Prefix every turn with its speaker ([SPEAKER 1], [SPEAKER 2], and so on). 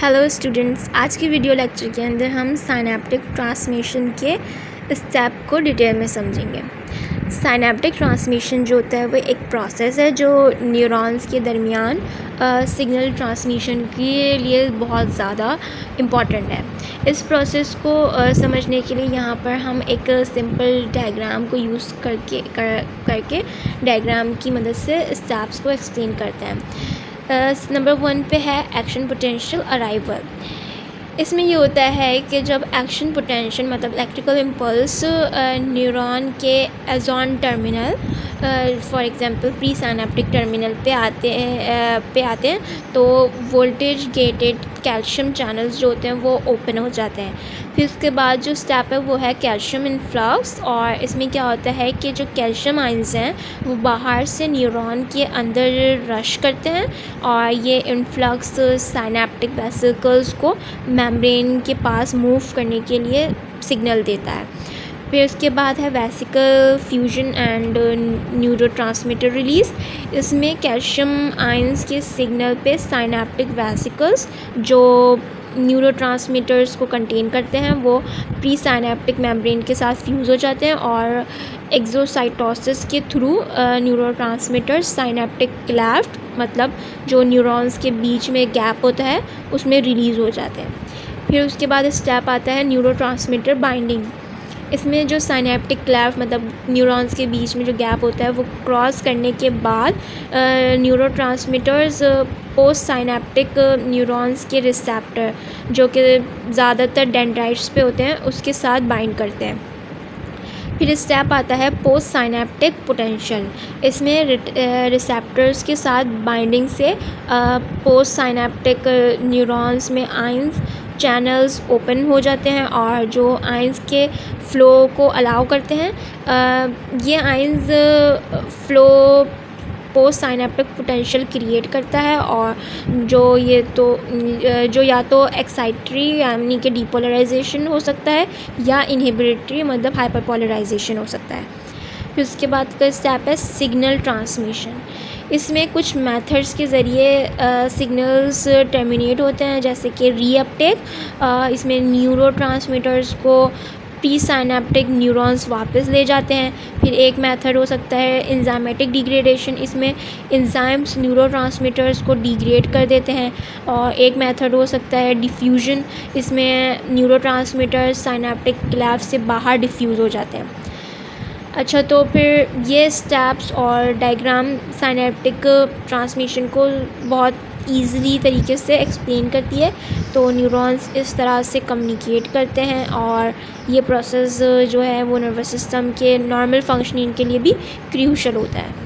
[SPEAKER 1] Hello students, आज की video lecture के अंदर हम साइनेप्टिक ट्रांसमिशन के स्टेप को डिटेल में समझेंगे। साइनेप्टिक ट्रांसमिशन जो होता है वो एक प्रोसेस है जो न्यूरॉन्स के दरमियान सिग्नल ट्रांसमिशन के लिए बहुत ज़्यादा इम्पॉर्टेंट है। इस प्रोसेस को समझने के लिए यहाँ पर हम एक सिंपल डायग्राम को यूज़ करके डायग्राम की मदद से स्टेप्स को एक्सप्लेन करते हैं। नंबर 1 पे है एक्शन पोटेंशियल अराइवल। इसमें ये होता है कि जब एक्शन पोटेंशियल मतलब इलेक्ट्रिकल इम्पल्स न्यूरॉन के axon terminal for example presynaptic terminal पे आते हैं तो वोल्टेज गेटेड कैल्शियम चैनल्स जो होते हैं वो ओपन हो जाते हैं। फिर उसके बाद जो स्टेप है वो है कैल्शियम इन्फ्लक्स, और इसमें क्या होता है कि जो कैल्शियम आयंस हैं वो बाहर से न्यूरॉन के अंदर रश करते हैं और ये इन्फ्लक्स साइनेप्टिक वेसिकल्स को मेम्ब्रेन के पास मूव करने के लिए सिग्नल देता है। फिर उसके बाद है vesicle fusion and neurotransmitter release. इसमें कैल्शियम आयंस के सिग्नल पे साइनेप्टिक वेसिकल्स जो न्यूरोट्रांसमीटर्स को कंटेन करते हैं वो प्री साइनेप्टिक मेम्ब्रेन के साथ फ्यूज़ हो जाते हैं और एक्सोसाइटोसिस के थ्रू न्यूरोट्रांसमीटर्स साइनेप्टिक क्लेफ्ट मतलब जो न्यूरॉन्स के बीच में गैप होता है उसमें रिलीज़ हो जाते हैं। फिर उसके बाद स्टेप आता है न्यूरोट्रांसमीटर बाइंडिंग। इसमें जो साइनेप्टिक क्लेफ्ट मतलब न्यूरॉन्स के बीच में जो गैप होता है वो क्रॉस करने के बाद न्यूरोट्रांसमीटर्स पोस्ट साइनेप्टिक न्यूरॉन्स के रिसेप्टर जो कि ज़्यादातर डेंड्राइट्स पे होते हैं उसके साथ बाइंड करते हैं। फिर स्टेप आता है पोस्ट साइनेप्टिक पोटेंशियल। इसमें रिसेप्टर्स के साथ बाइंडिंग से पोस्ट साइनेप्टिक न्यूरॉन्स में आयंस चैनल्स ओपन हो जाते हैं और जो आयंस के फ़्लो को अलाउ करते हैं। ये ions flow post synaptic potential create करता है और जो या तो एक्साइटरी यानी कि डीपोलराइजेशन हो सकता है या इनहिबिटरी मतलब हाइपरपोलराइजेशन हो सकता है। फिर उसके बाद का स्टेप है सिग्नल ट्रांसमिशन। इसमें कुछ मेथड्स के ज़रिए सिग्नल्स टर्मिनेट होते हैं जैसे कि रीअपटेक। इसमें न्यूरोट्रांसमीटर्स को प्री साइनेप्टिक न्यूरॉन्स वापस ले जाते हैं। फिर एक मेथड हो सकता है एंजाइमेटिक डिग्रेडेशन। इसमें एंजाइम्स न्यूरोट्रांसमीटर्स को डिग्रेड कर देते हैं। और एक मेथड हो सकता है डिफ्यूजन। इसमें न्यूरोट्रांसमीटर्स साइनेप्टिक क्लेफ्ट से बाहर डिफ्यूज़ हो जाते हैं। अच्छा, तो फिर ये स्टेप्स और डायग्राम साइनेप्टिक ट्रांसमिशन को बहुत ईज़िली तरीके से एक्सप्लेन करती है। तो न्यूरॉन्स इस तरह से कम्युनिकेट करते हैं और ये प्रोसेस जो है वो नर्वस सिस्टम के नॉर्मल फंक्शनिंग के लिए भी क्रूशल होता है।